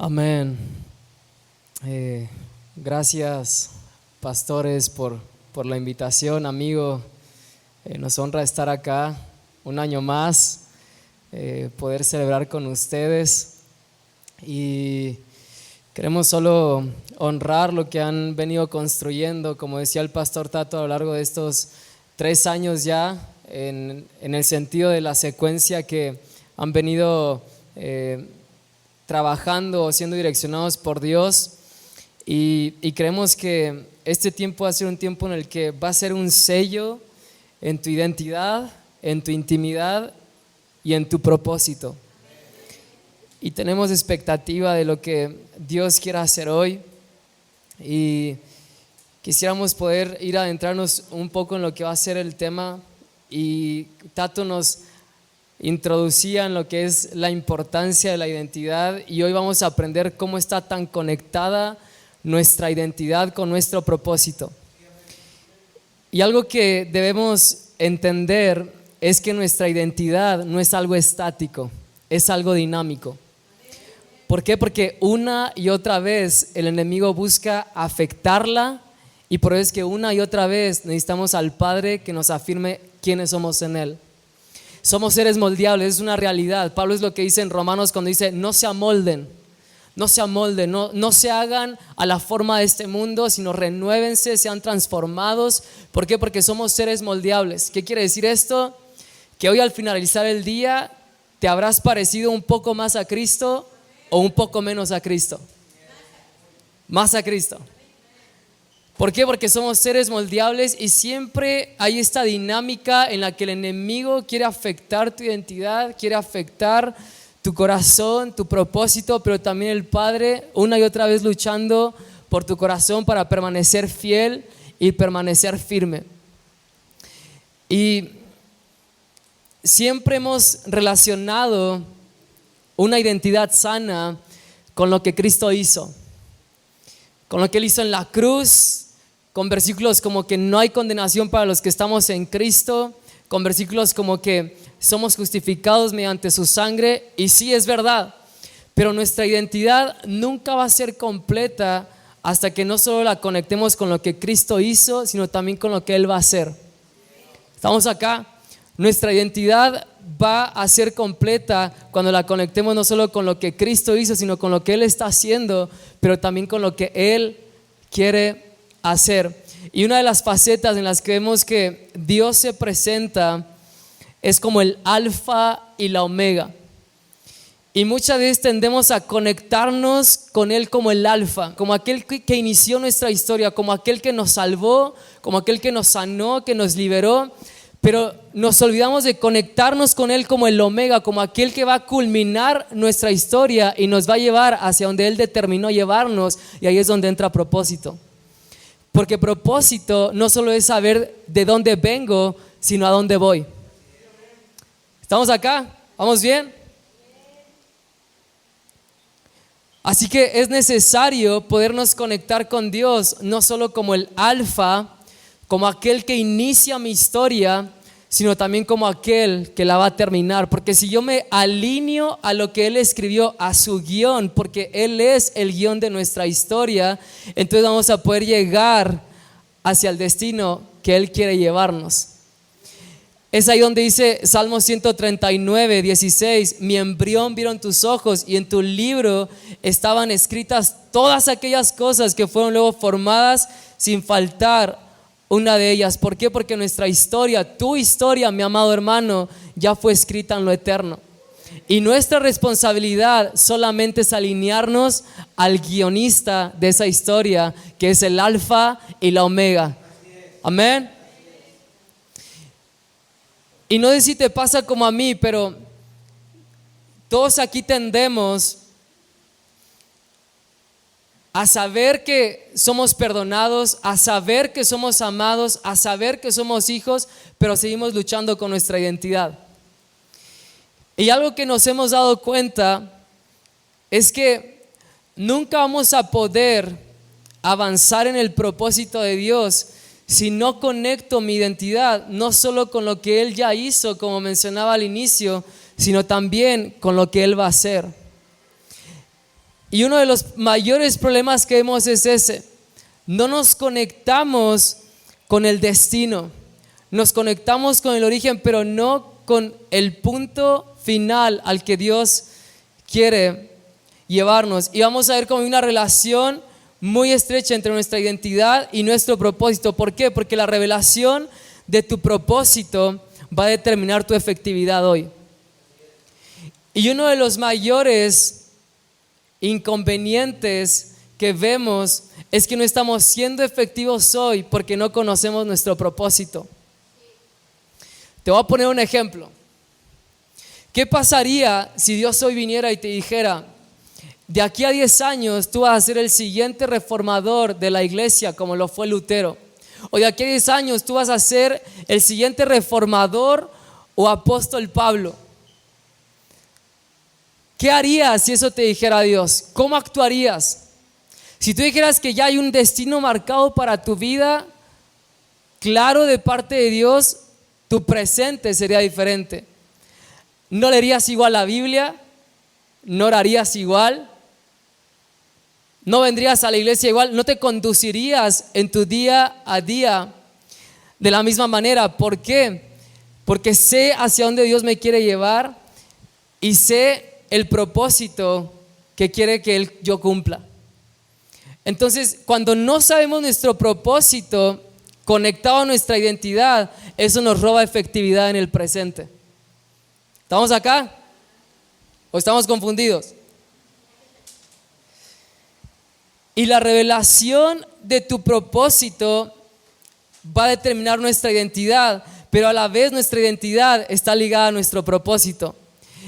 Amén. Gracias, pastores, por la invitación, amigo. Nos honra estar acá un año más, poder celebrar con ustedes. Y queremos solo honrar lo que han venido construyendo, como decía el pastor Tato, a lo largo de estos 3 años ya, en el sentido de la secuencia que han venido trabajando o siendo direccionados por Dios, y creemos que este tiempo va a ser un tiempo en el que va a ser un sello en tu identidad, en tu intimidad y en tu propósito. Y tenemos expectativa de lo que Dios quiera hacer hoy, y quisiéramos poder ir a adentrarnos un poco en lo que va a ser el tema. Y Tato nos introducía en lo que es la importancia de la identidad, y hoy vamos a aprender cómo está tan conectada nuestra identidad con nuestro propósito. Y algo que debemos entender es que nuestra identidad no es algo estático, es algo dinámico. ¿Por qué? Porque una y otra vez el enemigo busca afectarla, y por eso es que una y otra vez necesitamos al Padre que nos afirme quiénes somos en Él. Somos seres moldeables, es una realidad. Pablo es lo que dice en Romanos cuando dice: no se amolden, no se hagan a la forma de este mundo, sino renuévense, sean transformados. ¿Por qué? Porque somos seres moldeables. ¿Qué quiere decir esto? Que hoy, al finalizar el día, te habrás parecido un poco más a Cristo o un poco menos a Cristo. Más a Cristo. ¿Por qué? Porque somos seres moldeables, y siempre hay esta dinámica en la que el enemigo quiere afectar tu identidad, quiere afectar tu corazón, tu propósito, pero también el Padre una y otra vez luchando por tu corazón para permanecer fiel y permanecer firme. Y siempre hemos relacionado una identidad sana con lo que Cristo hizo, con lo que Él hizo en la cruz, con versículos como que no hay condenación para los que estamos en Cristo, con versículos como que somos justificados mediante su sangre. Y sí, es verdad, pero nuestra identidad nunca va a ser completa hasta que no solo la conectemos con lo que Cristo hizo, sino también con lo que Él va a hacer. ¿Estamos acá? Nuestra identidad va a ser completa cuando la conectemos no solo con lo que Cristo hizo, sino con lo que Él está haciendo, pero también con lo que Él quiere hacer. Y una de las facetas en las que vemos que Dios se presenta es como el alfa y la omega. Y muchas veces tendemos a conectarnos con Él como el alfa, como aquel que inició nuestra historia, como aquel que nos salvó, como aquel que nos sanó, que nos liberó. Pero nos olvidamos de conectarnos con Él como el omega, como aquel que va a culminar nuestra historia y nos va a llevar hacia donde Él determinó llevarnos. Y ahí es donde entra propósito. Porque propósito no solo es saber de dónde vengo, sino a dónde voy. ¿Estamos acá? ¿Vamos bien? Así que es necesario podernos conectar con Dios, no solo como el alfa, como aquel que inicia mi historia, sino también como aquel que la va a terminar. Porque si yo me alineo a lo que Él escribió, a su guión, porque Él es el guión de nuestra historia, entonces vamos a poder llegar hacia el destino que Él quiere llevarnos. Es ahí donde dice Salmo 139, 16: mi embrión vieron tus ojos, y en tu libro estaban escritas todas aquellas cosas que fueron luego formadas, sin faltar una de ellas. ¿Por qué? Porque nuestra historia, tu historia, mi amado hermano, ya fue escrita en lo eterno. Y nuestra responsabilidad solamente es alinearnos al guionista de esa historia, que es el alfa y la omega. Amén. Y no sé si te pasa como a mí, pero todos aquí tendemos a saber que somos perdonados, a saber que somos amados, a saber que somos hijos, pero seguimos luchando con nuestra identidad. Y algo que nos hemos dado cuenta es que nunca vamos a poder avanzar en el propósito de Dios si no conecto mi identidad no solo con lo que Él ya hizo, como mencionaba al inicio, sino también con lo que Él va a hacer. Y uno de los mayores problemas que vemos es ese. No nos conectamos con el destino. Nos conectamos con el origen, pero no con el punto final al que Dios quiere llevarnos. Y vamos a ver como una relación muy estrecha entre nuestra identidad y nuestro propósito. ¿Por qué? Porque la revelación de tu propósito va a determinar tu efectividad hoy. Y uno de los mayores inconvenientes que vemos es que no estamos siendo efectivos hoy porque no conocemos nuestro propósito. Te voy a poner un ejemplo. ¿Qué pasaría si Dios hoy viniera y te dijera: de aquí a 10 años tú vas a ser el siguiente reformador de la iglesia como lo fue Lutero? O de aquí a 10 años tú vas a ser el siguiente reformador o apóstol Pablo. ¿Qué harías si eso te dijera Dios? ¿Cómo actuarías? Si tú dijeras que ya hay un destino marcado para tu vida, claro, de parte de Dios, tu presente sería diferente. No leerías igual la Biblia, no orarías igual, no vendrías a la iglesia igual, no te conducirías en tu día a día de la misma manera. ¿Por qué? Porque sé hacia dónde Dios me quiere llevar y sé el propósito que quiere que yo cumpla. Entonces, cuando no sabemos nuestro propósito conectado a nuestra identidad, eso nos roba efectividad en el presente. ¿Estamos acá? ¿O estamos confundidos? Y la revelación de tu propósito va a determinar nuestra identidad, pero a la vez nuestra identidad está ligada a nuestro propósito.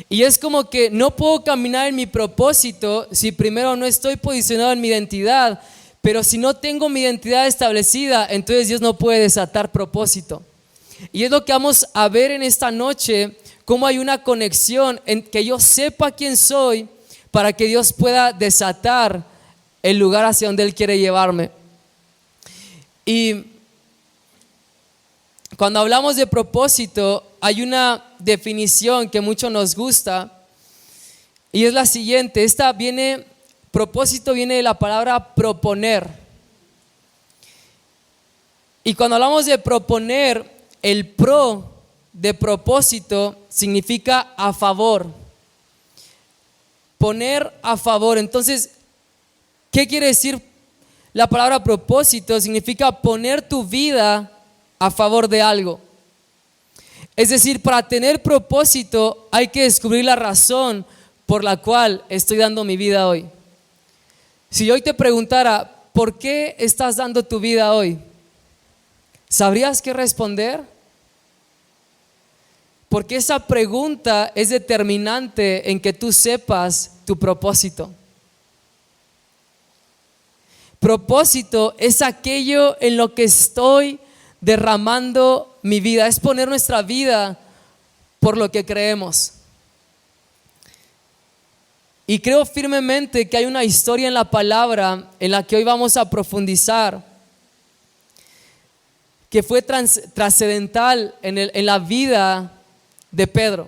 Y es como que no puedo caminar en mi propósito si primero no estoy posicionado en mi identidad. Pero si no tengo mi identidad establecida, entonces Dios no puede desatar propósito. Y es lo que vamos a ver en esta noche, cómo hay una conexión en que yo sepa quién soy para que Dios pueda desatar el lugar hacia donde Él quiere llevarme. Y cuando hablamos de propósito, hay una definición que mucho nos gusta y es la siguiente. Propósito viene de la palabra proponer. Y cuando hablamos de proponer, el pro de propósito significa a favor. Poner a favor. Entonces, ¿qué quiere decir la palabra propósito? Significa poner tu vida a favor de algo. Es decir, para tener propósito hay que descubrir la razón por la cual estoy dando mi vida hoy. Si yo hoy te preguntara, ¿por qué estás dando tu vida hoy? ¿Sabrías qué responder? Porque esa pregunta es determinante en que tú sepas tu propósito. Propósito es aquello en lo que estoy derramando mi vida, es poner nuestra vida por lo que creemos. Y creo firmemente que hay una historia en la palabra en la que hoy vamos a profundizar, que fue trascendental en la vida de Pedro.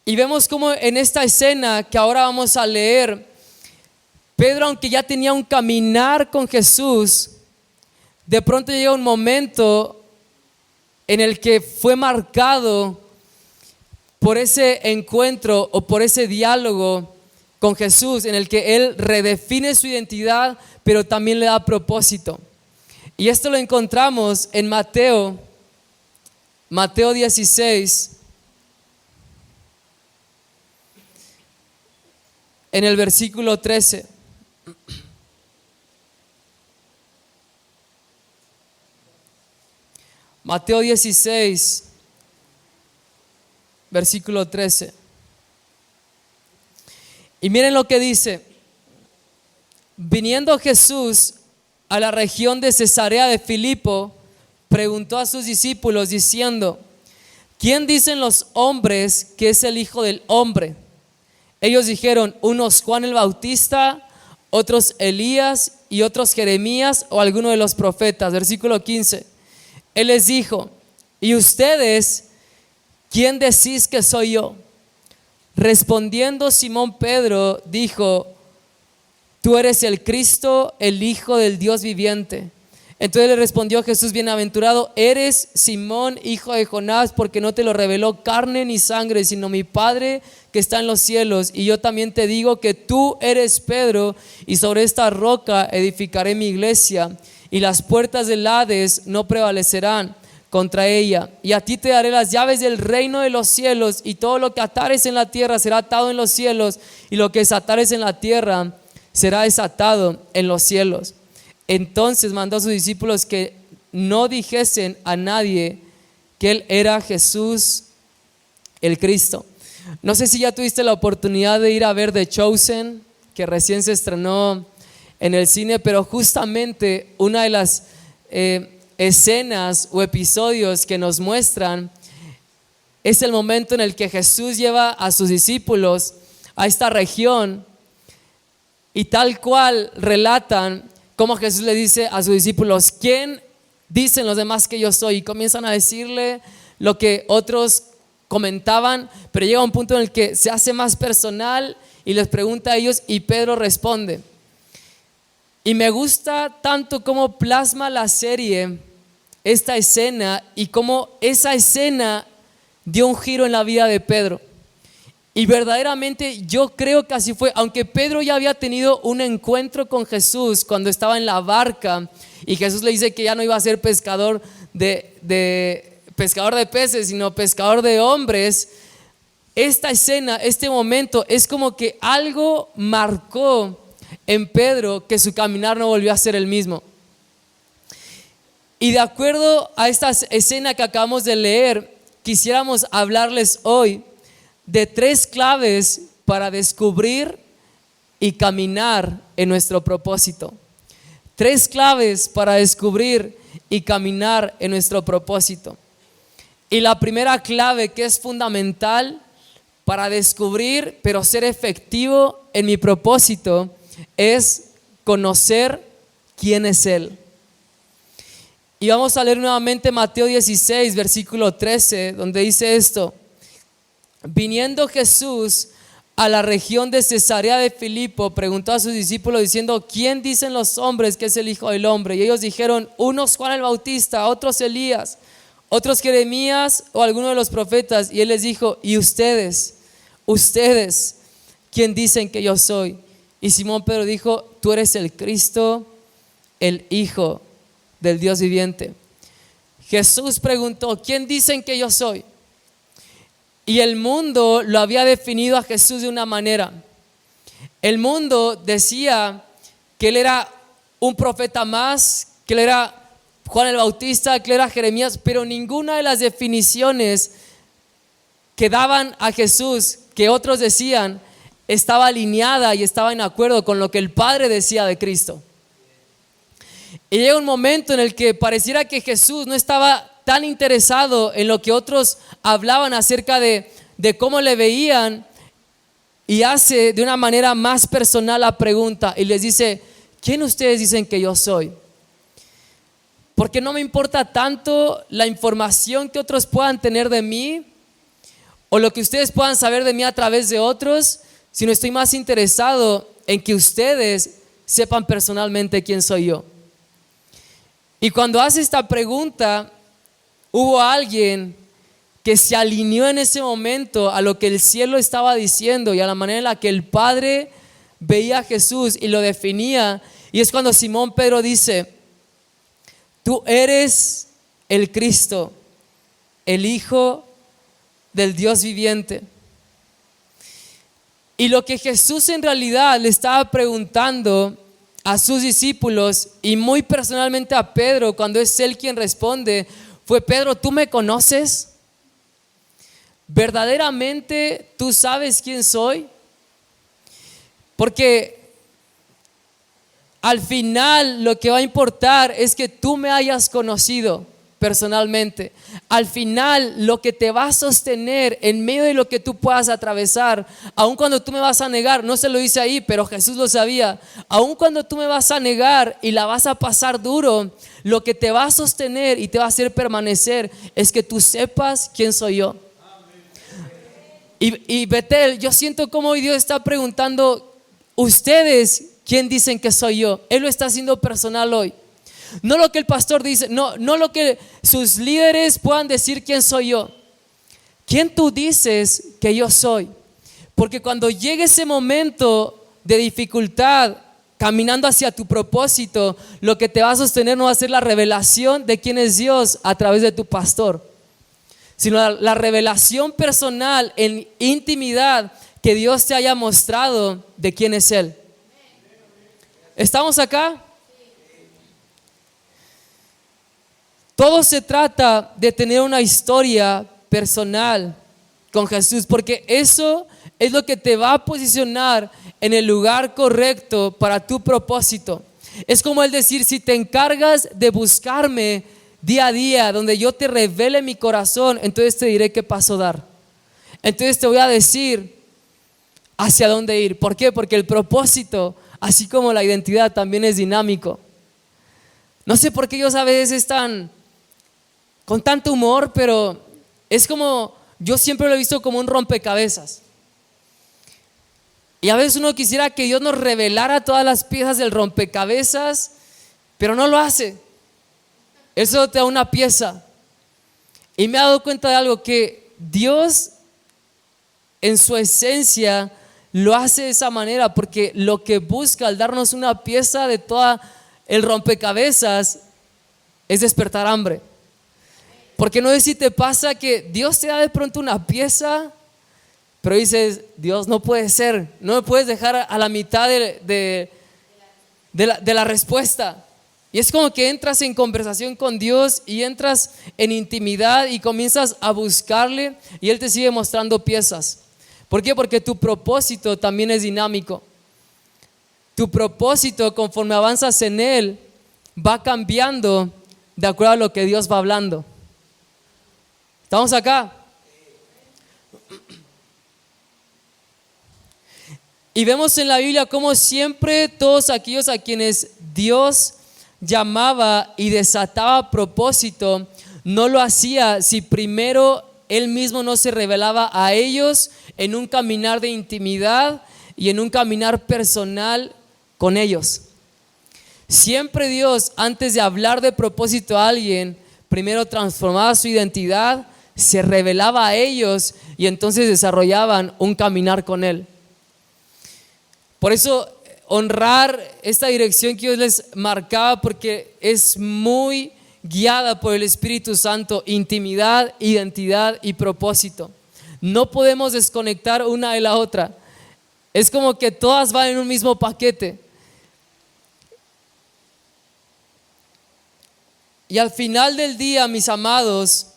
Y vemos como en esta escena que ahora vamos a leer, Pedro, aunque ya tenía un caminar con Jesús, de pronto llega un momento en el que fue marcado por ese encuentro o por ese diálogo con Jesús, en el que Él redefine su identidad, pero también le da propósito. Y esto lo encontramos en Mateo 16, en el versículo 13. Mateo 16, versículo 13. Y miren lo que dice: viniendo Jesús a la región de Cesarea de Filipo, preguntó a sus discípulos diciendo: ¿quién dicen los hombres que es el Hijo del Hombre? Ellos dijeron: unos Juan el Bautista, otros Elías y otros Jeremías o alguno de los profetas. Versículo 15. Él les dijo: ¿y ustedes quién decís que soy yo? Respondiendo Simón Pedro dijo: tú eres el Cristo, el Hijo del Dios viviente. Entonces le respondió Jesús: bienaventurado eres, Simón, hijo de Jonás, porque no te lo reveló carne ni sangre, sino mi Padre que está en los cielos. Y yo también te digo que tú eres Pedro, y sobre esta roca edificaré mi iglesia, y las puertas del Hades no prevalecerán contra ella. Y a ti te daré las llaves del reino de los cielos, y todo lo que atares en la tierra será atado en los cielos, y lo que desatares en la tierra será desatado en los cielos. Entonces mandó a sus discípulos que no dijesen a nadie que él era Jesús el Cristo. No sé si ya tuviste la oportunidad de ir a ver The Chosen, que recién se estrenó en el cine, pero justamente una de las escenas o episodios que nos muestran es el momento en el que Jesús lleva a sus discípulos a esta región, y tal cual relatan cómo Jesús le dice a sus discípulos: ¿quién dicen los demás que yo soy? Y comienzan a decirle lo que otros comentaban, pero llega un punto en el que se hace más personal y les pregunta a ellos, y Pedro responde. Y me gusta tanto cómo plasma la serie esta escena, y cómo esa escena dio un giro en la vida de Pedro. Y verdaderamente yo creo que así fue. Aunque Pedro ya había tenido un encuentro con Jesús cuando estaba en la barca, y Jesús le dice que ya no iba a ser pescador pescador de peces, sino pescador de hombres. Esta escena, este momento, es como que algo marcó en Pedro, que su caminar no volvió a ser el mismo. Y de acuerdo a esta escena que acabamos de leer, quisiéramos hablarles hoy de 3 claves para descubrir y caminar en nuestro propósito. 3 claves para descubrir y caminar en nuestro propósito. Y la primera clave, que es fundamental para descubrir pero ser efectivo en mi propósito, es conocer quién es Él. Y vamos a leer nuevamente Mateo 16, versículo 13, donde dice esto: viniendo Jesús a la región de Cesarea de Filipo, preguntó a sus discípulos diciendo: ¿quién dicen los hombres que es el Hijo del Hombre? Y ellos dijeron: unos Juan el Bautista, otros Elías, otros Jeremías o alguno de los profetas. Y él les dijo: ¿y ustedes quién dicen que yo soy? Y Simón Pedro dijo: tú eres el Cristo, el Hijo del Dios viviente. Jesús preguntó: ¿quién dicen que yo soy? Y el mundo lo había definido a Jesús de una manera. El mundo decía que él era un profeta más, que él era Juan el Bautista, que él era Jeremías, pero ninguna de las definiciones que daban a Jesús, que otros decían, estaba alineada y estaba en acuerdo con lo que el Padre decía de Cristo. Y llega un momento en el que pareciera que Jesús no estaba tan interesado en lo que otros hablaban acerca de cómo le veían, y hace de una manera más personal la pregunta y les dice: ¿quién ustedes dicen que yo soy? Porque no me importa tanto la información que otros puedan tener de mí o lo que ustedes puedan saber de mí a través de otros, sino estoy más interesado en que ustedes sepan personalmente quién soy yo. Y cuando hace esta pregunta, hubo alguien que se alineó en ese momento a lo que el cielo estaba diciendo y a la manera en la que el Padre veía a Jesús y lo definía. Y es cuando Simón Pedro dice: tú eres el Cristo, el Hijo del Dios viviente. Y lo que Jesús en realidad le estaba preguntando a sus discípulos, y muy personalmente a Pedro, cuando es él quien responde, fue: Pedro, ¿tú me conoces? ¿Verdaderamente tú sabes quién soy? Porque al final lo que va a importar es que tú me hayas conocido personalmente. Al final lo que te va a sostener en medio de lo que tú puedas atravesar, aun cuando tú me vas a negar, no se lo dice ahí, pero Jesús lo sabía, aun cuando tú me vas a negar y la vas a pasar duro, lo que te va a sostener y te va a hacer permanecer es que tú sepas quién soy yo. Y Betel, yo siento como hoy Dios está preguntando, ustedes, ¿quién dicen que soy yo? Él lo está haciendo personal hoy. No lo que el pastor dice, no lo que sus líderes puedan decir quién soy yo. ¿Quién tú dices que yo soy? Porque cuando llegue ese momento de dificultad, caminando hacia tu propósito, lo que te va a sostener no va a ser la revelación de quién es Dios a través de tu pastor, sino la revelación personal en intimidad que Dios te haya mostrado de quién es Él. ¿Estamos acá? Todo se trata de tener una historia personal con Jesús, porque eso es lo que te va a posicionar en el lugar correcto para tu propósito. Es como el decir, si te encargas de buscarme día a día, donde yo te revele mi corazón, entonces te diré qué paso dar. Entonces te voy a decir hacia dónde ir. ¿Por qué? Porque el propósito, así como la identidad, también es dinámico. No sé por qué ellos a veces están con tanto humor, pero es como, yo siempre lo he visto como un rompecabezas. Y a veces uno quisiera que Dios nos revelara todas las piezas del rompecabezas, pero no lo hace. Él solo te da una pieza. Y me he dado cuenta de algo, que Dios en su esencia lo hace de esa manera, porque lo que busca al darnos una pieza de todo el rompecabezas es despertar hambre. Porque no sé si te pasa que Dios te da de pronto una pieza, pero dices, Dios, no puede ser, no me puedes dejar a la mitad de la respuesta. Y es como que entras en conversación con Dios y entras en intimidad y comienzas a buscarle, y Él te sigue mostrando piezas. ¿Por qué? Porque tu propósito también es dinámico. Tu propósito, conforme avanzas en Él, va cambiando de acuerdo a lo que Dios va hablando. ¿Estamos acá? Y vemos en la Biblia cómo siempre todos aquellos a quienes Dios llamaba y desataba propósito, no lo hacía si primero Él mismo no se revelaba a ellos en un caminar de intimidad y en un caminar personal con ellos. Siempre Dios, antes de hablar de propósito a alguien, primero transformaba su identidad, se revelaba a ellos y entonces desarrollaban un caminar con Él. Por eso honrar esta dirección que Dios les marcaba, porque es muy guiada por el Espíritu Santo: intimidad, identidad y propósito. No podemos desconectar una de la otra. Es como que todas van en un mismo paquete. Y al final del día, mis amados,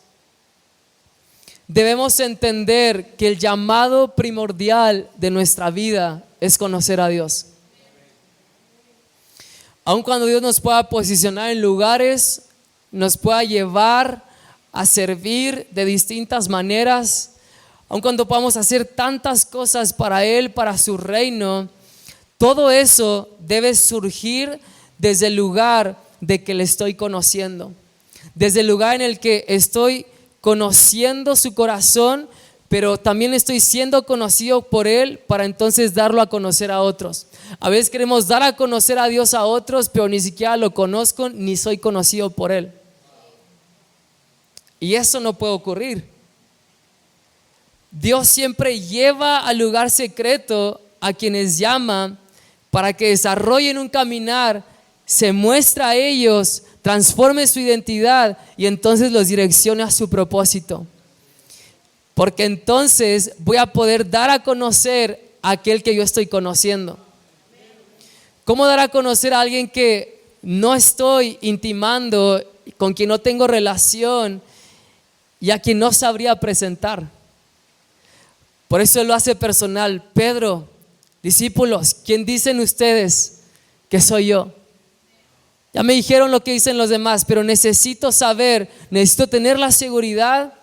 debemos entender que el llamado primordial de nuestra vida es conocer a Dios. Aun cuando Dios nos pueda posicionar en lugares, nos pueda llevar a servir de distintas maneras, aun cuando podamos hacer tantas cosas para Él, para su reino, todo eso debe surgir desde el lugar de que le estoy conociendo, desde el lugar en el que estoy conociendo su corazón, pero también estoy siendo conocido por Él para entonces darlo a conocer a otros. A veces queremos dar a conocer a Dios a otros, pero ni siquiera lo conozco ni soy conocido por Él. Y eso no puede ocurrir. Dios siempre lleva al lugar secreto a quienes llama para que desarrollen un caminar, se muestra a ellos, transforme su identidad y entonces los direccione a su propósito. Porque entonces voy a poder dar a conocer a aquel que yo estoy conociendo. ¿Cómo dar a conocer a alguien que no estoy intimando, con quien no tengo relación y a quien no sabría presentar? Por eso Él lo hace personal. Pedro, discípulos, ¿quién dicen ustedes que soy yo? Ya me dijeron lo que dicen los demás, pero necesito saber, necesito tener la seguridad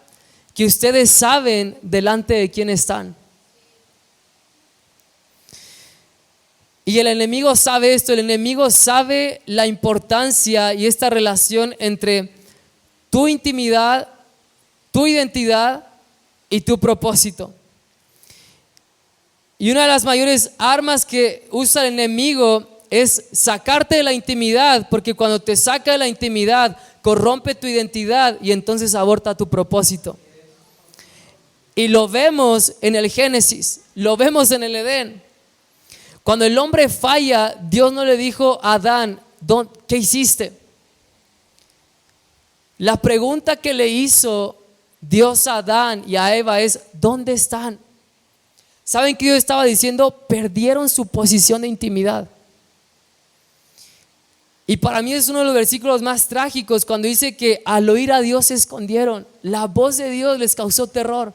que ustedes saben delante de quién están. Y el enemigo sabe esto, el enemigo sabe la importancia y esta relación entre tu intimidad, tu identidad y tu propósito. Y una de las mayores armas que usa el enemigo es sacarte de la intimidad, porque cuando te saca de la intimidad, corrompe tu identidad y entonces aborta tu propósito. Y lo vemos en el Génesis, lo vemos en el Edén. Cuando el hombre falla, Dios no le dijo a Adán, ¿qué hiciste? La pregunta que le hizo Dios a Adán y a Eva es, ¿dónde están? ¿Saben qué Dios estaba diciendo? Perdieron su posición de intimidad. Y para mí es uno de los versículos más trágicos cuando dice que al oír a Dios se escondieron. La voz de Dios les causó terror.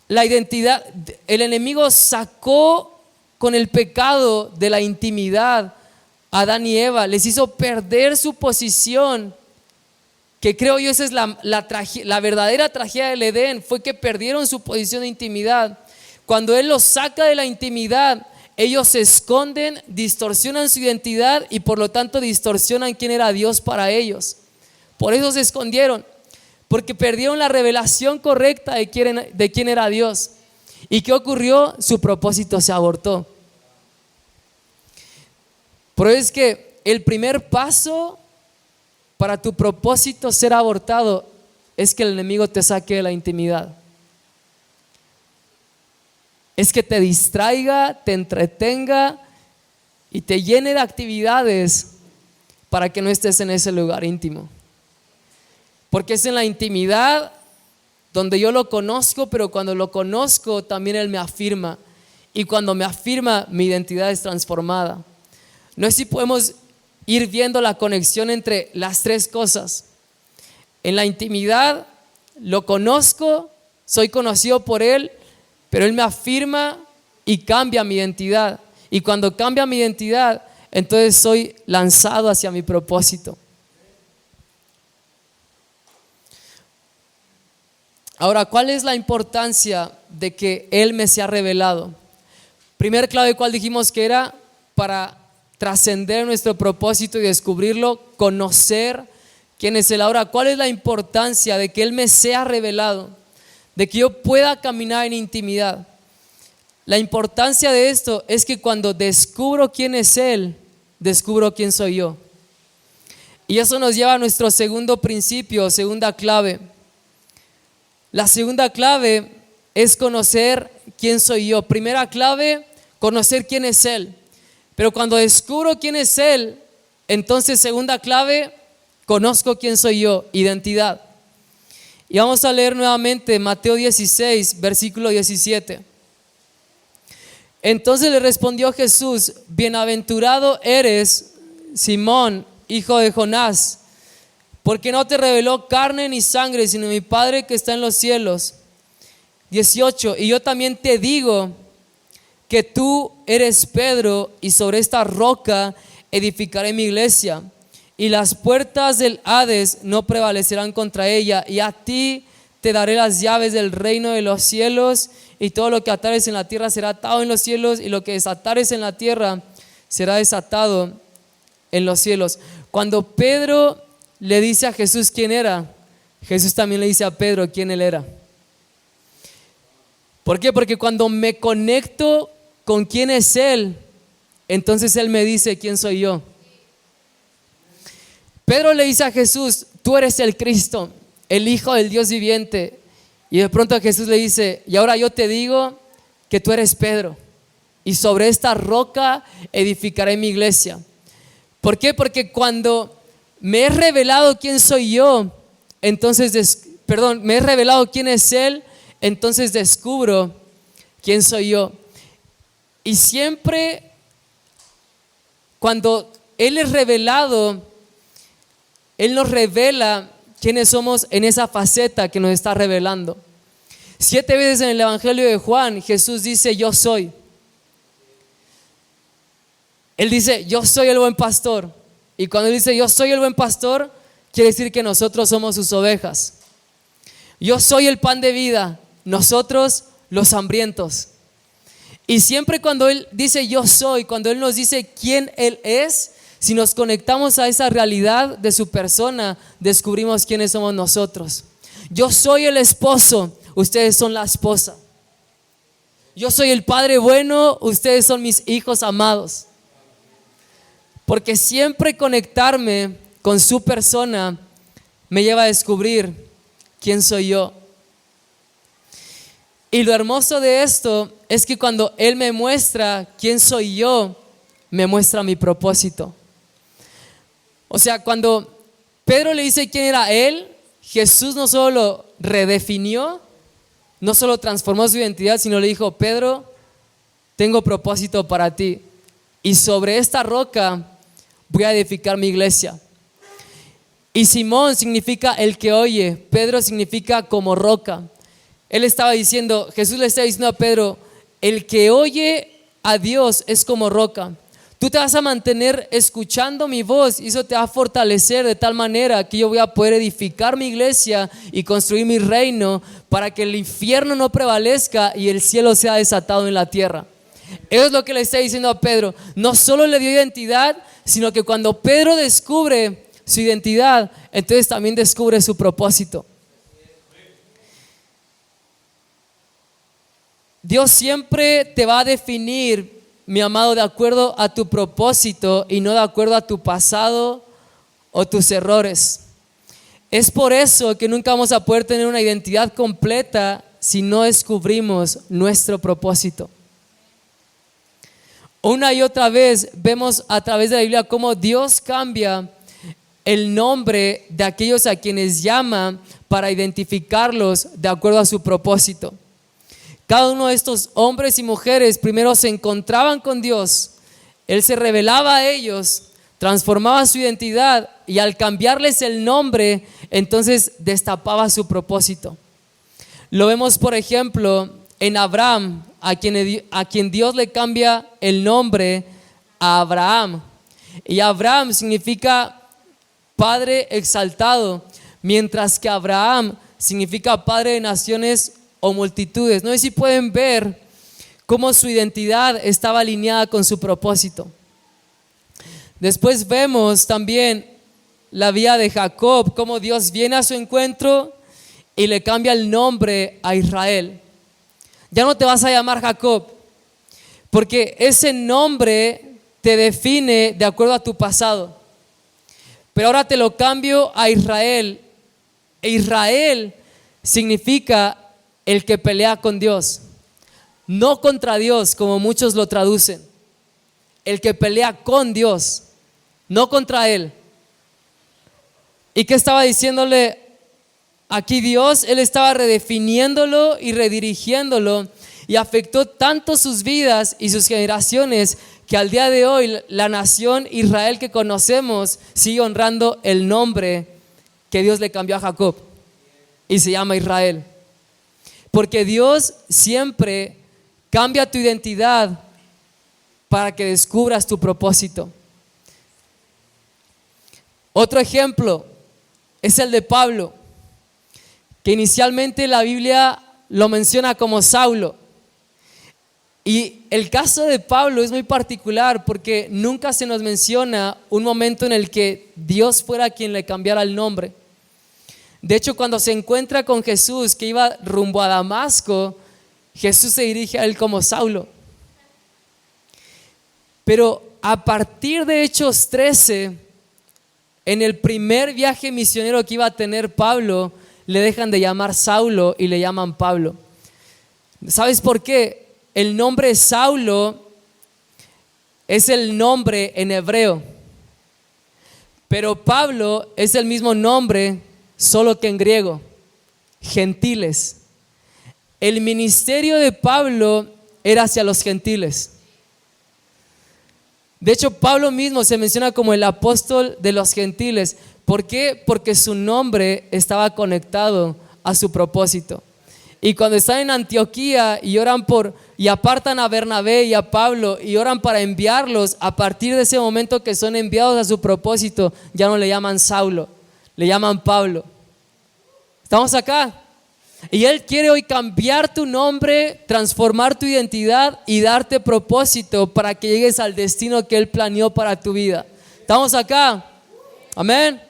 La identidad, el enemigo sacó con el pecado de la intimidad a Adán y Eva, les hizo perder su posición, que creo yo esa es la verdadera tragedia del Edén, fue que perdieron su posición de intimidad. Cuando Él los saca de la intimidad, ellos se esconden, distorsionan su identidad y por lo tanto distorsionan quién era Dios para ellos. Por eso se escondieron, porque perdieron la revelación correcta de quién era Dios. ¿Y qué ocurrió? Su propósito se abortó. Por eso es que el primer paso para tu propósito ser abortado es que el enemigo te saque de la intimidad. Es que te distraiga, te entretenga y te llene de actividades para que no estés en ese lugar íntimo. Porque es en la intimidad donde yo lo conozco, pero cuando lo conozco también Él me afirma. Y cuando me afirma, mi identidad es transformada. No sé si podemos ir viendo la conexión entre las tres cosas. En la intimidad lo conozco, soy conocido por Él, pero Él me afirma y cambia mi identidad. Y cuando cambia mi identidad, entonces soy lanzado hacia mi propósito. Ahora, ¿cuál es la importancia de que Él me sea revelado? Primer clave, ¿cuál dijimos que era? Para trascender nuestro propósito y descubrirlo, conocer quién es Él. Ahora, ¿cuál es la importancia de que Él me sea revelado? De que yo pueda caminar en intimidad. La importancia de esto es que cuando descubro quién es Él, descubro quién soy yo. Y eso nos lleva a nuestro segundo principio, segunda clave. La segunda clave es conocer quién soy yo. Primera clave, conocer quién es Él. Pero cuando descubro quién es Él, entonces segunda clave, conozco quién soy yo, identidad. Y vamos a leer nuevamente Mateo 16, versículo 17. Entonces le respondió Jesús: bienaventurado eres, Simón, hijo de Jonás, porque no te reveló carne ni sangre, sino mi Padre que está en los cielos. 18. Y yo también te digo que tú eres Pedro, y sobre esta roca edificaré mi iglesia, y las puertas del Hades no prevalecerán contra ella. Y a ti te daré las llaves del reino de los cielos, y todo lo que atares en la tierra será atado en los cielos, y lo que desatares en la tierra será desatado en los cielos. Cuando Pedro le dice a Jesús quién era, Jesús también le dice a Pedro quién él era. ¿Por qué? Porque cuando me conecto con quién es Él, entonces Él me dice quién soy yo. Pedro le dice a Jesús: tú eres el Cristo, el Hijo del Dios viviente. Y de pronto Jesús le dice: y ahora yo te digo que tú eres Pedro, y sobre esta roca edificaré mi iglesia. ¿Por qué? Porque cuando me he revelado quién soy yo, entonces, me he revelado quién es Él, entonces descubro quién soy yo. Y siempre cuando Él es revelado, Él nos revela quiénes somos en esa faceta que nos está revelando. 7 veces en el Evangelio de Juan, Jesús dice: yo soy. Él dice: yo soy el buen pastor. Y cuando Él dice: yo soy el buen pastor, quiere decir que nosotros somos sus ovejas. Yo soy el pan de vida, nosotros los hambrientos. Y siempre cuando Él dice yo soy, cuando Él nos dice quién Él es, si nos conectamos a esa realidad de su persona, descubrimos quiénes somos nosotros. Yo soy el esposo, ustedes son la esposa. yo soy el Padre bueno, ustedes son mis hijos amados. Porque siempre conectarme con su persona me lleva a descubrir quién soy yo. Y lo hermoso de esto es que cuando Él me muestra quién soy yo, me muestra mi propósito. O sea, cuando Pedro le dice quién era Él, Jesús no solo lo redefinió, no solo transformó su identidad, sino le dijo: Pedro, tengo propósito para ti, y sobre esta roca voy a edificar mi iglesia. Y Simón significa el que oye, Pedro significa como roca. Él estaba diciendo, Jesús le está diciendo a Pedro: el que oye a Dios es como roca. Tú te vas a mantener escuchando mi voz y eso te va a fortalecer de tal manera que yo voy a poder edificar mi iglesia y construir mi reino para que el infierno no prevalezca y el cielo sea desatado en la tierra. Eso es lo que le está diciendo a Pedro. No solo le dio identidad, sino que cuando Pedro descubre su identidad, entonces también descubre su propósito. Dios siempre te va a definir, mi amado, de acuerdo a tu propósito y no de acuerdo a tu pasado o tus errores. Es por eso que nunca vamos a poder tener una identidad completa si no descubrimos nuestro propósito. Una y otra vez vemos a través de la Biblia cómo Dios cambia el nombre de aquellos a quienes llama para identificarlos de acuerdo a su propósito. Cada uno de estos hombres y mujeres primero se encontraban con Dios, Él se revelaba a ellos, transformaba su identidad y al cambiarles el nombre, entonces destapaba su propósito. Lo vemos, por ejemplo, en Abraham, a quien Dios le cambia el nombre a Abraham. Y Abraham significa Padre exaltado, mientras que Abraham significa Padre de naciones o multitudes. No sé si pueden ver cómo su identidad estaba alineada con su propósito. Después vemos también la vida de Jacob, cómo Dios viene a su encuentro y le cambia el nombre a Israel. Ya no te vas a llamar Jacob, porque ese nombre te define de acuerdo a tu pasado. Pero ahora te lo cambio a Israel. E Israel significa el que pelea con Dios, no contra Dios como muchos lo traducen. El que pelea con Dios, no contra Él. ¿Y qué estaba diciéndole aquí Dios? Él estaba redefiniéndolo y redirigiéndolo, y afectó tanto sus vidas y sus generaciones que al día de hoy la nación Israel que conocemos sigue honrando el nombre que Dios le cambió a Jacob y se llama Israel. Porque Dios siempre cambia tu identidad para que descubras tu propósito. Otro ejemplo es el de Pablo, que inicialmente la Biblia lo menciona como Saulo. Y el caso de Pablo es muy particular porque nunca se nos menciona un momento en el que Dios fuera quien le cambiara el nombre. De hecho, cuando se encuentra con Jesús que iba rumbo a Damasco, Jesús se dirige a él como Saulo. Pero a partir de Hechos 13, en el primer viaje misionero que iba a tener Pablo, le dejan de llamar Saulo y le llaman Pablo. ¿Sabes por qué? El nombre Saulo es el nombre en hebreo, pero Pablo es el mismo nombre, solo que en griego, gentiles. El ministerio de Pablo era hacia los gentiles. De hecho, Pablo mismo se menciona como el apóstol de los gentiles. ¿Por qué? Porque su nombre estaba conectado a su propósito. Y cuando están en Antioquía y oran y apartan a Bernabé y a Pablo y oran para enviarlos, a partir de ese momento que son enviados a su propósito, ya no le llaman Saulo, le llaman Pablo. ¿Estamos acá? Y Él quiere hoy cambiar tu nombre, transformar tu identidad y darte propósito para que llegues al destino que Él planeó para tu vida. ¿Estamos acá? Amén.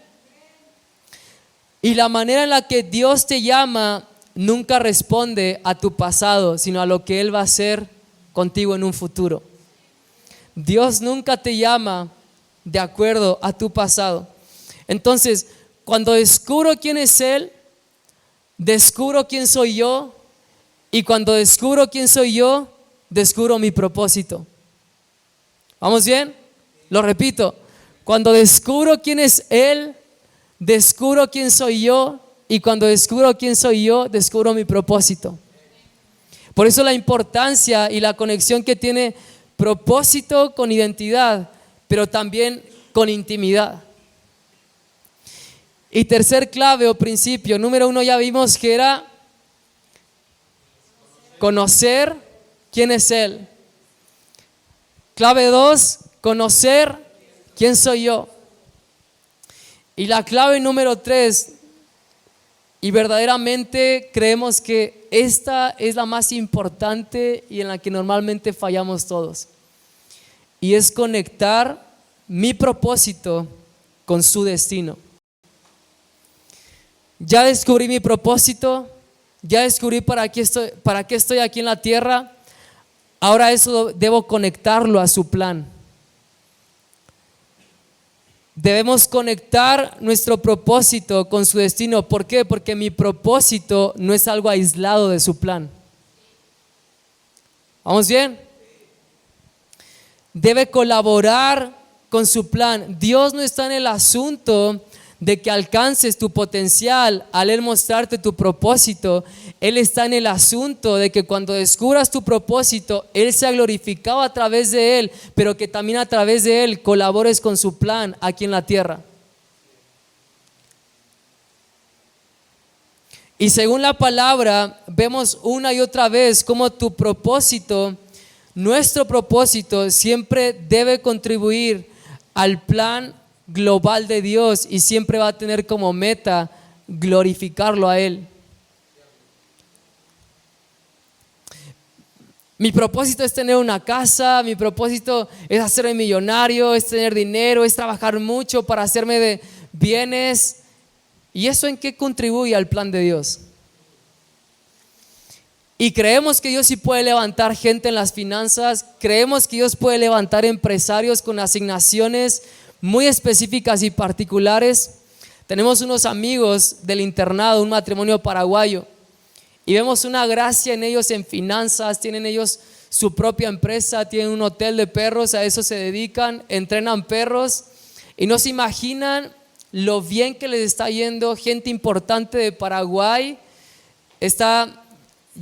Y la manera en la que Dios te llama nunca responde a tu pasado, sino a lo que Él va a hacer contigo en un futuro. Dios nunca te llama de acuerdo a tu pasado. Entonces, cuando descubro quién es Él, descubro quién soy yo, y cuando descubro quién soy yo, descubro mi propósito. ¿Vamos bien? Lo repito. Cuando descubro quién es Él, descubro quién soy yo, y cuando descubro quién soy yo, descubro mi propósito. Por eso la importancia y la conexión que tiene propósito con identidad, pero también con intimidad. Y tercer clave o principio, número 1 ya vimos que era conocer quién es Él. Clave 2, conocer quién soy yo. Y la clave número 3, y verdaderamente creemos que esta es la más importante y en la que normalmente fallamos todos, y es conectar mi propósito con su destino. Ya descubrí mi propósito, ya descubrí para qué estoy aquí en la tierra. Ahora eso debo conectarlo a su plan. Debemos conectar nuestro propósito con su destino. ¿Por qué? Porque mi propósito no es algo aislado de su plan. ¿Vamos bien? Debe colaborar con su plan. Dios no está en el asunto de que alcances tu potencial al Él mostrarte tu propósito. Él está en el asunto de que cuando descubras tu propósito, Él sea glorificado a través de Él, pero que también a través de Él colabores con su plan aquí en la tierra. Y según la palabra, vemos una y otra vez cómo tu propósito, nuestro propósito, siempre debe contribuir al plan global de Dios y siempre va a tener como meta glorificarlo a Él. Mi propósito es tener una casa, mi propósito es hacerme millonario, es tener dinero, es trabajar mucho para hacerme de bienes. ¿Y eso en qué contribuye al plan de Dios? Y creemos que Dios sí puede levantar gente en las finanzas, creemos que Dios puede levantar empresarios con asignaciones muy específicas y particulares. Tenemos unos amigos del internado, un matrimonio paraguayo, y vemos una gracia en ellos en finanzas. Tienen ellos su propia empresa, tienen un hotel de perros, a eso se dedican, entrenan perros, y no se imaginan lo bien que les está yendo. Gente importante de Paraguay está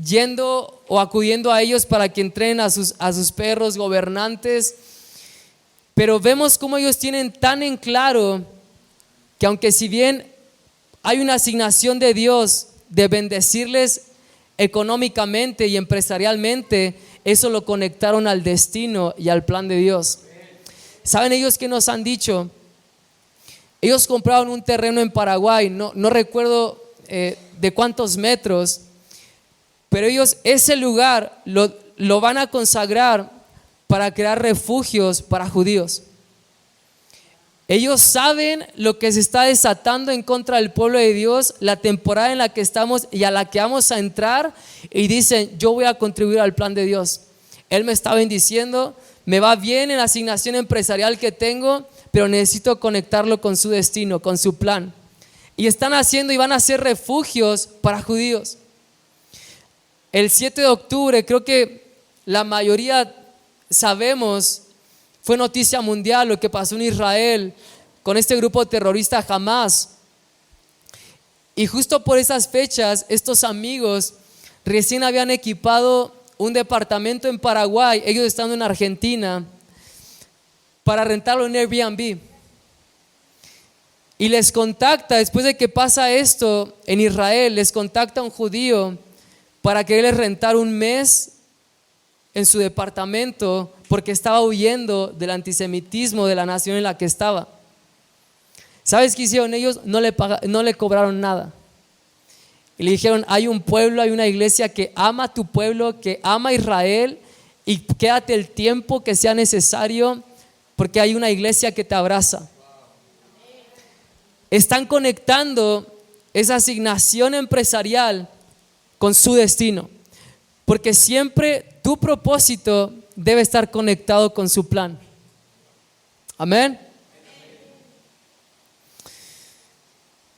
yendo o acudiendo a ellos para que entrenen a sus perros, gobernantes. Pero vemos cómo ellos tienen tan en claro que aunque si bien hay una asignación de Dios de bendecirles económicamente y empresarialmente, eso lo conectaron al destino y al plan de Dios. ¿Saben ellos qué nos han dicho? Ellos compraron un terreno en Paraguay, no recuerdo de cuántos metros, pero ellos ese lugar lo van a consagrar para crear refugios para judíos. Ellos saben lo que se está desatando en contra del pueblo de Dios, la temporada en la que estamos y a la que vamos a entrar, y dicen: yo voy a contribuir al plan de Dios. Él me está bendiciendo, me va bien en la asignación empresarial que tengo, pero necesito conectarlo con su destino, con su plan. Y están haciendo y van a hacer refugios para judíos. El 7 de octubre, creo que la mayoría sabemos, fue noticia mundial lo que pasó en Israel con este grupo terrorista Hamas. Y justo por esas fechas, estos amigos recién habían equipado un departamento en Paraguay, ellos estando en Argentina, para rentarlo en Airbnb. Y les contacta, después de que pasa esto en Israel, les contacta un judío para quererles rentar un mes en su departamento, porque estaba huyendo del antisemitismo de la nación en la que estaba. ¿Sabes qué hicieron ellos? No le cobraron nada. Y le dijeron: hay un pueblo, hay una iglesia que ama a tu pueblo, que ama a Israel, y quédate el tiempo que sea necesario, porque hay una iglesia que te abraza. Están conectando esa asignación empresarial con su destino, porque siempre tu propósito debe estar conectado con su plan. Amén.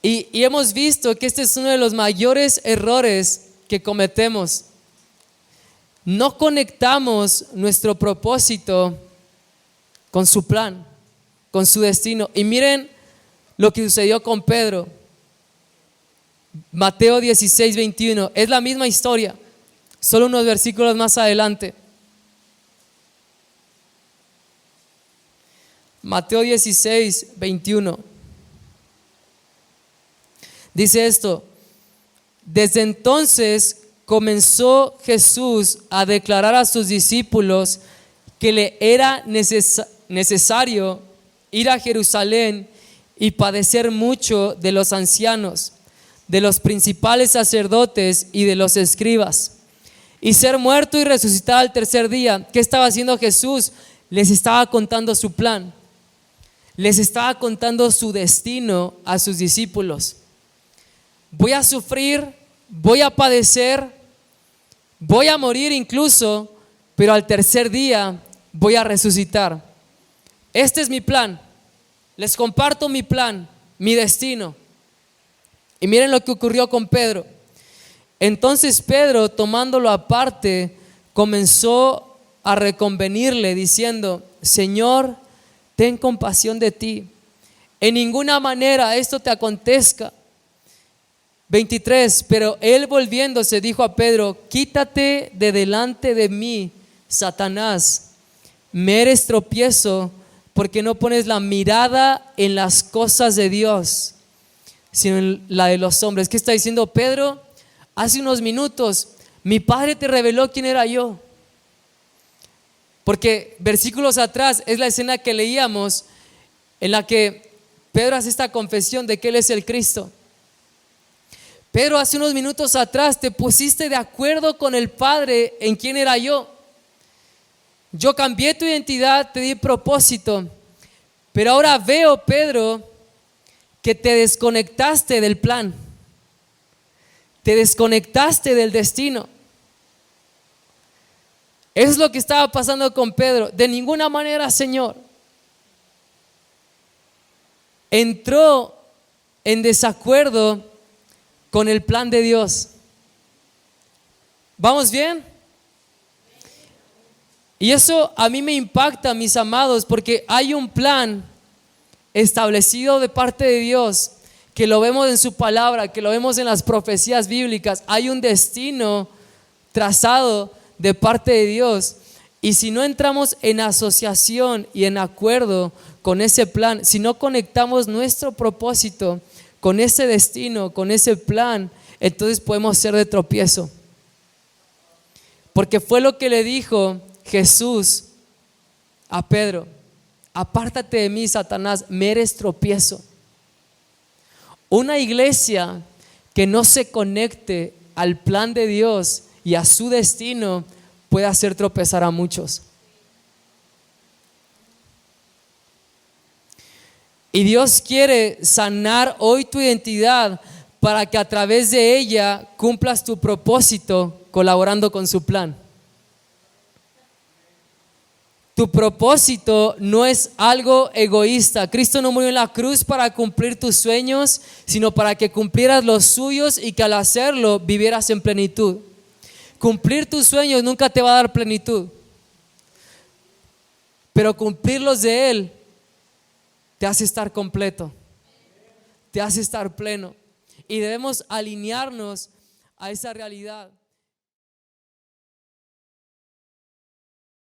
Y hemos visto que este es uno de los mayores errores que cometemos. No conectamos nuestro propósito con su plan, con su destino. Y miren lo que sucedió con Pedro. Mateo 16, 21. Es la misma historia, solo unos versículos más adelante. Mateo 16, 21. Dice esto: desde entonces comenzó Jesús a declarar a sus discípulos que le era necesario ir a Jerusalén y padecer mucho de los ancianos, de los principales sacerdotes y de los escribas, y ser muerto y resucitar al tercer día. ¿Qué estaba haciendo Jesús? Les estaba contando su plan, les estaba contando su destino a sus discípulos. Voy a sufrir, voy a padecer, voy a morir incluso, pero al tercer día voy a resucitar. Este es mi plan. Les comparto mi plan, mi destino. Y miren lo que ocurrió con Pedro. Entonces Pedro, tomándolo aparte, comenzó a reconvenirle diciendo: Señor, ten compasión de ti. En ninguna manera esto te acontezca. 23. Pero él, volviéndose, dijo a Pedro: quítate de delante de mí, Satanás. Me eres tropiezo, porque no pones la mirada en las cosas de Dios, sino en la de los hombres. ¿Qué está diciendo Pedro? Hace unos minutos mi padre te reveló quién era yo. Porque versículos atrás es la escena que leíamos, en la que Pedro hace esta confesión de que él es el Cristo. Pero hace unos minutos atrás te pusiste de acuerdo con el Padre en quién era yo. Yo cambié tu identidad, te di propósito. Pero ahora veo, Pedro, que te desconectaste del plan. Te desconectaste del destino. Eso es lo que estaba pasando con Pedro. De ninguna manera, Señor. Entró en desacuerdo con el plan de Dios. ¿Vamos bien? Y eso a mí me impacta, mis amados, porque hay un plan establecido de parte de Dios, que lo vemos en su palabra, que lo vemos en las profecías bíblicas. Hay un destino trazado de parte de Dios. Y si no entramos en asociación y en acuerdo con ese plan, si no conectamos nuestro propósito con ese destino, con ese plan, entonces podemos ser de tropiezo. Porque fue lo que le dijo Jesús a Pedro: apártate de mí, Satanás, me eres tropiezo. Una iglesia que no se conecte al plan de Dios y a su destino puede hacer tropezar a muchos. Y Dios quiere sanar hoy tu identidad para que a través de ella cumplas tu propósito colaborando con su plan. Tu propósito no es algo egoísta. Cristo no murió en la cruz para cumplir tus sueños, sino para que cumplieras los suyos y que al hacerlo vivieras en plenitud. Cumplir tus sueños nunca te va a dar plenitud, pero cumplir los de Él te hace estar completo, te hace estar pleno. Y debemos alinearnos a esa realidad.